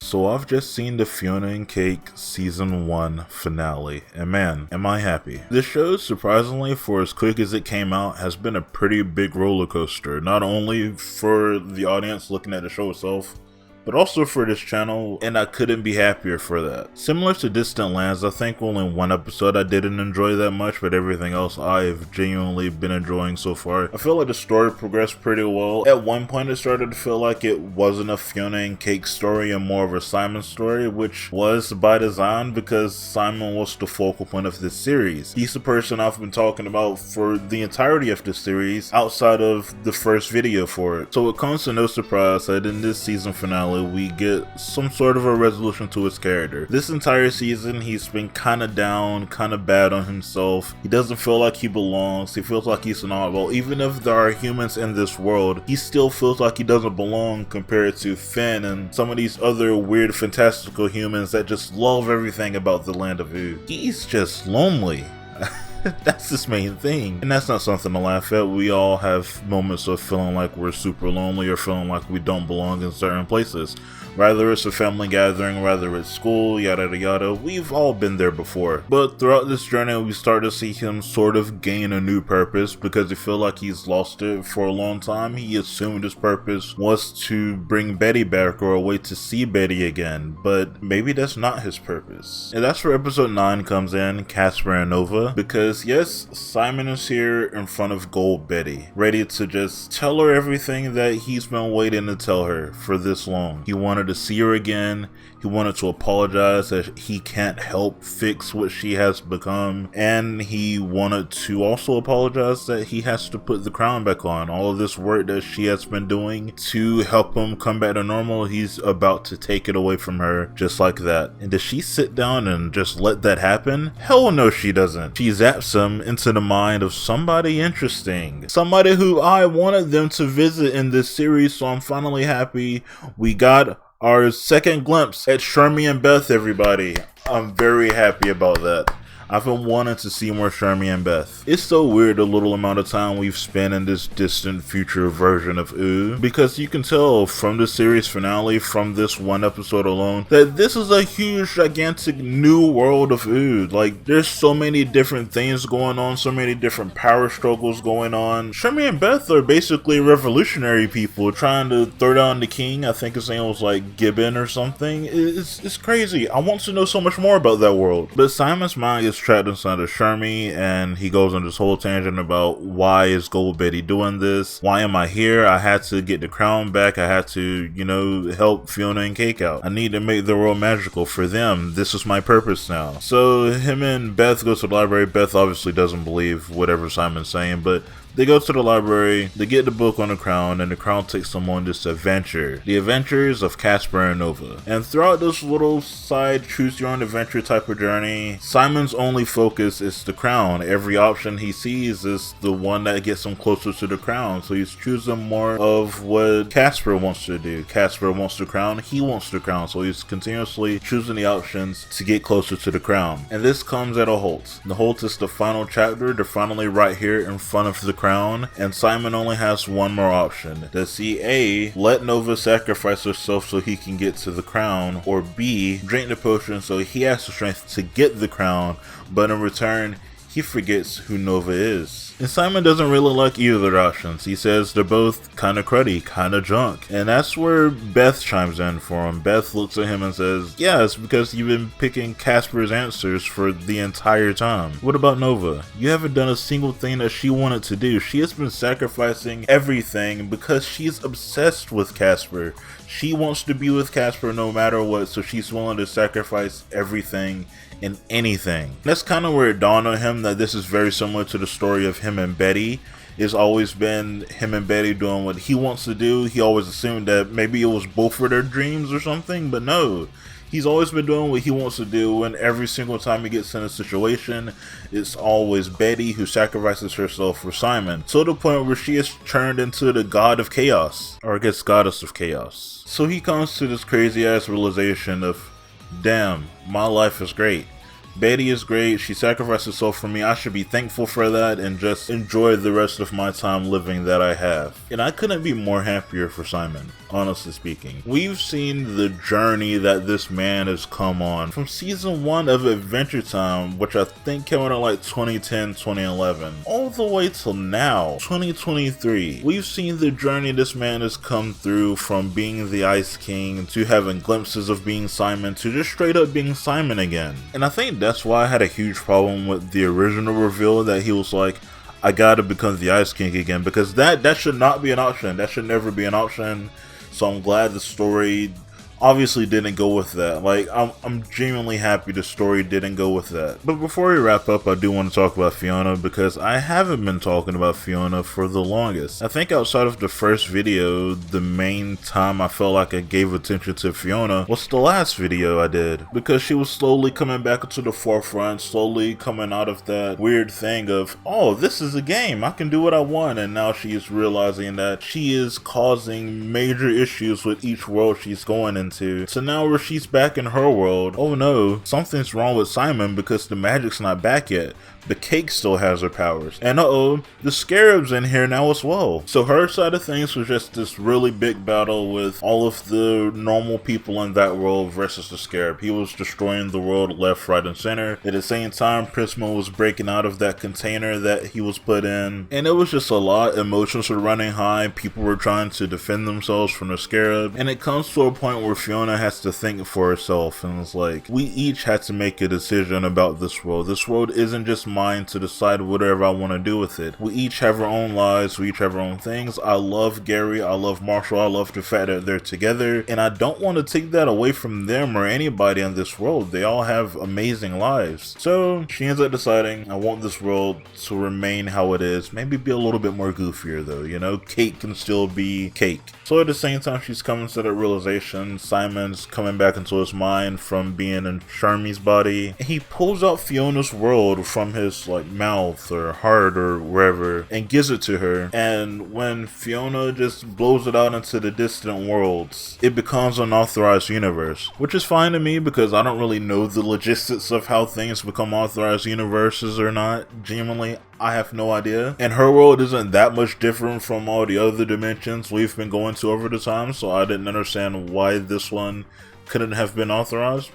So I've just seen the Fionna and Cake Season 1 finale, and man, am I happy. This show, surprisingly, for as quick as it came out, has been a pretty big roller coaster, not only for the audience looking at the show itself, but also for this channel, and I couldn't be happier for that. Similar to Distant Lands, I think only one episode I didn't enjoy that much, but everything else I've genuinely been enjoying so far. I feel like the story progressed pretty well. At one point it started to feel like it wasn't a Fionna and Cake story and more of a Simon story, which was by design because Simon was the focal point of this series. He's the person I've been talking about for the entirety of the series outside of the first video for it. So it comes to no surprise that in this season finale we get some sort of a resolution to his character. This entire season he's been kinda down, kinda bad on himself. He doesn't feel like he belongs. He feels like he's an oddball. Even if there are humans in this world, he still feels like he doesn't belong compared to Finn and some of these other weird fantastical humans that just love everything about the land of Ood. He's just lonely. That's his main thing. And that's not something to laugh at. We all have moments of feeling like we're super lonely or feeling like we don't belong in certain places. Whether it's a family gathering, whether it's school, yada yada yada, we've all been there before. But throughout this journey, we start to see him sort of gain a new purpose because he feel like he's lost it for a long time. He assumed his purpose was to bring Betty back or a way to see Betty again, but maybe that's not his purpose. And that's where episode 9 comes in, Casper and Nova, because yes, Simon is here in front of GolBetty, ready to just tell her everything that he's been waiting to tell her for this long. He wanted to see her again. He wanted to apologize that he can't help fix what she has become, and he wanted to also apologize that he has to put the crown back on. All of this work that she has been doing to help him come back to normal, he's about to take it away from her just like that. And does she sit down and just let that happen? Hell no, she doesn't. She zaps him into the mind of somebody interesting, somebody who I wanted them to visit in this series, so I'm finally happy we got our second glimpse at Shermie and Beth, everybody. I'm very happy about that. I've been wanting to see more Shermie and Beth. It's so weird the little amount of time we've spent in this distant future version of Ood, because you can tell from the series finale, from this one episode alone, that this is a huge, gigantic new world of Ood. Like, there's so many different things going on, so many different power struggles going on. Shermie and Beth are basically revolutionary people trying to throw down the king. I think his name was like Gibbon or something. It's crazy. I want to know so much more about that world. But Simon's mind is trapped inside of Shermie, and he goes on this whole tangent about why is GolBetty doing this? Why am I here? I had to get the crown back. I had to, help Fionna and Cake out. I need to make the world magical for them. This is my purpose now. So him and Beth go to the library. Beth obviously doesn't believe whatever Simon's saying, but they go to the library, they get the book on the crown, and the crown takes them on this adventure. The adventures of Casper and Nova. And throughout this little side choose your own adventure type of journey, Simon's only focus is the crown. Every option he sees is the one that gets him closer to the crown. So he's choosing more of what Casper wants to do. Casper wants the crown, he wants the crown. So he's continuously choosing the options to get closer to the crown. And this comes at a halt. The halt is the final chapter. They're finally right here in front of the crown, and Simon only has one more option. Does he A, let Nova sacrifice herself so he can get to the crown, or B, drink the potion so he has the strength to get the crown, but in return he forgets who Nova is? And Simon doesn't really like either options. He says they're both kinda cruddy, kinda junk. And that's where Beth chimes in for him. Beth looks at him and says, yeah, it's because you've been picking Casper's answers for the entire time. What about Nova? You haven't done a single thing that she wanted to do. She has been sacrificing everything because she's obsessed with Casper. She wants to be with Casper no matter what, so she's willing to sacrifice everything and anything. That's kind of where it dawned on him that this is very similar to the story of him and Betty. It's always been him and Betty doing what he wants to do. He always assumed that maybe it was both of their dreams or something, but no. He's always been doing what he wants to do, and every single time he gets in a situation, it's always Betty who sacrifices herself for Simon. To the point where she is turned into the god of chaos, or I guess goddess of chaos. So he comes to this crazy ass realization of, damn, my life is great. Betty is great. She sacrificed herself for me. I should be thankful for that and just enjoy the rest of my time living that I have. And I couldn't be more happier for Simon. honestly speaking. We've seen the journey that this man has come on from season 1 of Adventure Time, which I think came out in like 2010, 2011, all the way till now, 2023. We've seen the journey this man has come through, from being the Ice King to having glimpses of being Simon to just straight up being Simon again. And I think that's why I had a huge problem with the original reveal that he was like, I gotta become the Ice King again, because that should not be an option. That should never be an option. So I'm glad the story obviously didn't go with that. Like, I'm genuinely happy the story didn't go with that. But before we wrap up, I do want to talk about Fionna, because I haven't been talking about Fionna for the longest. I think outside of the first video, the main time I felt like I gave attention to Fionna was the last video I did, because she was slowly coming back into the forefront, slowly coming out of that weird thing of, oh, this is a game, I can do what I want, and now she is realizing that she is causing major issues with each world she's going into. So now where she's back in her world, oh no, something's wrong with Simon because the magic's not back yet. The cake still has her powers. And uh-oh, the scarab's in here now as well. So her side of things was just this really big battle with all of the normal people in that world versus the scarab. He was destroying the world left, right, and center. At the same time, Prisma was breaking out of that container that he was put in. And it was just a lot. Emotions were running high. People were trying to defend themselves from the scarab. And it comes to a point where Fionna has to think for herself. And it's like, we each had to make a decision about this world. This world isn't just mine to decide whatever I want to do with it. We each have our own lives, we each have our own things. I love Gary, I love Marshall, I love the fact that they're together, and I don't want to take that away from them or anybody in this world. They all have amazing lives. So she ends up deciding, I want this world to remain how it is, maybe be a little bit more goofier though, you know, Cake can still be Cake. So at the same time she's coming to that realization, Simon's coming back into his mind from being in Charmy's body, and he pulls out Fiona's world from his like mouth or heart or wherever and gives it to her. And when Fionna just blows it out into the distant worlds, it becomes an authorized universe, which is fine to me because I don't really know the logistics of how things become authorized universes or not. Genuinely, I have no idea. And her world isn't that much different from all the other dimensions we've been going to over the time, so I didn't understand why this one couldn't have been authorized.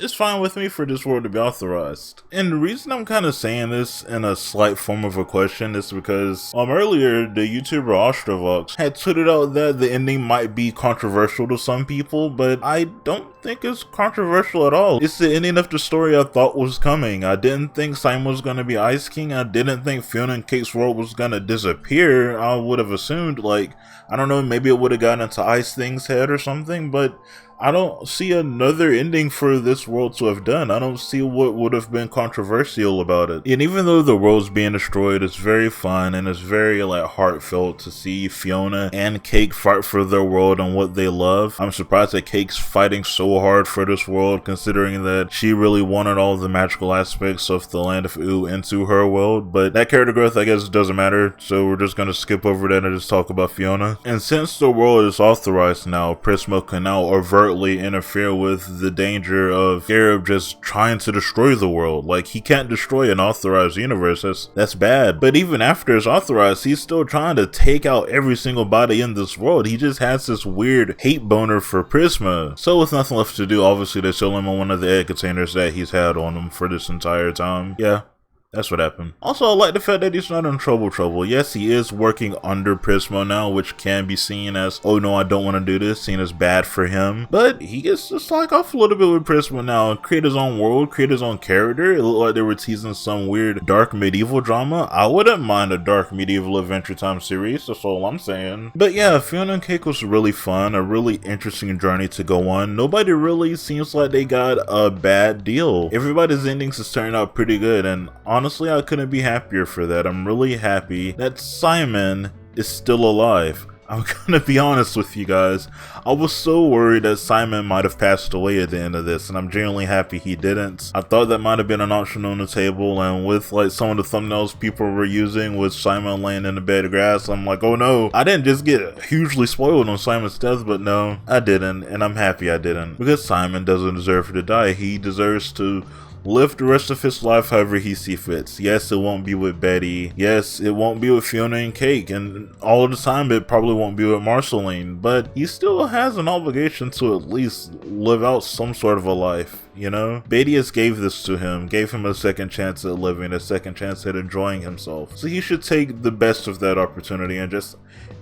It's fine with me for this world to be authorized. And the reason I'm kind of saying this in a slight form of a question is because earlier the YouTuber Ostrovox had tweeted out that the ending might be controversial to some people, but I don't think it's controversial at all. It's the ending of the story I thought was coming. I didn't think Simon was going to be Ice King. I didn't think Fionna and Cake's world was going to disappear. I would have assumed, like, I don't know, maybe it would have gotten into Ice Thing's head or something, but I don't see another ending for this world to have done. I don't see what would have been controversial about it. And even though the world's being destroyed, it's very fun and it's very like heartfelt to see Fionna and Cake fight for their world and what they love. I'm surprised that Cake's fighting so hard for this world, considering that she really wanted all the magical aspects of the Land of Ooh into her world. But that character growth, I guess, doesn't matter, so we're just gonna skip over that and just talk about Fionna. And since the world is authorized now, Prisma can now overtly interfere with the danger of Garib just trying to destroy the world. Like, he can't destroy an authorized universe, that's bad. But even after it's authorized, he's still trying to take out every single body in this world. He just has this weird hate boner for Prisma. So with nothing left to do, obviously they sell him on one of the egg containers that he's had on him for this entire time. Yeah. That's what happened. Also, I like the fact that he's not in trouble. Yes, he is working under Prisma now, which can be seen as, oh no, I don't want to do this, seen as bad for him. But he gets to slack off a little bit with Prisma now, create his own world, create his own character. It looked like they were teasing some weird dark medieval drama. I wouldn't mind a dark medieval Adventure Time series, that's all I'm saying. But yeah, Fionna and Cake was really fun, a really interesting journey to go on. Nobody really seems like they got a bad deal. Everybody's endings has turned out pretty good, and honestly, I couldn't be happier for that. I'm really happy that Simon is still alive. I'm gonna be honest with you guys. I was so worried that Simon might have passed away at the end of this, and I'm genuinely happy he didn't. I thought that might have been an option on the table, and with like some of the thumbnails people were using with Simon laying in the bed of grass, I'm like, oh no, I didn't just get hugely spoiled on Simon's death, but no, I didn't, and I'm happy I didn't. Because Simon doesn't deserve to die. He deserves to live the rest of his life however he sees fit. Yes, it won't be with Betty. Yes, it won't be with Fiona and Cake, and all of the time it probably won't be with Marceline, but he still has an obligation to at least live out some sort of a life. You know, Badius gave this to him, gave him a second chance at living, a second chance at enjoying himself. So he should take the best of that opportunity and just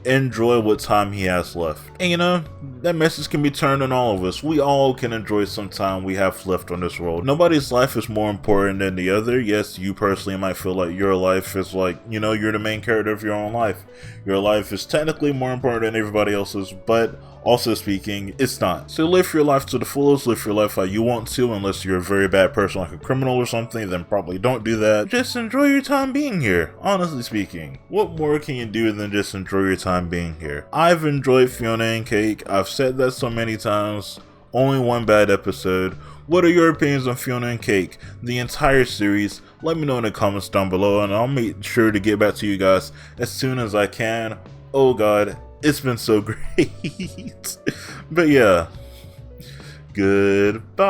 enjoy what time he has left. And you know, that message can be turned on all of us. We all can enjoy some time we have left on this world. Nobody's life is more important than the other. Yes, you personally might feel like your life is like, you know, you're the main character of your own life. Your life is technically more important than everybody else's, but also speaking, it's not. So live your life to the fullest, live your life how you want to, unless you're a very bad person like a criminal or something, then probably don't do that. Just enjoy your time being here, honestly speaking. What more can you do than just enjoy your time being here? I've enjoyed Fiona and Cake, I've said that so many times, only one bad episode. What are your opinions on Fiona and Cake, the entire series? Let me know in the comments down below, and I'll make sure to get back to you guys as soon as I can. Oh god, it's been so great. But yeah, goodbye.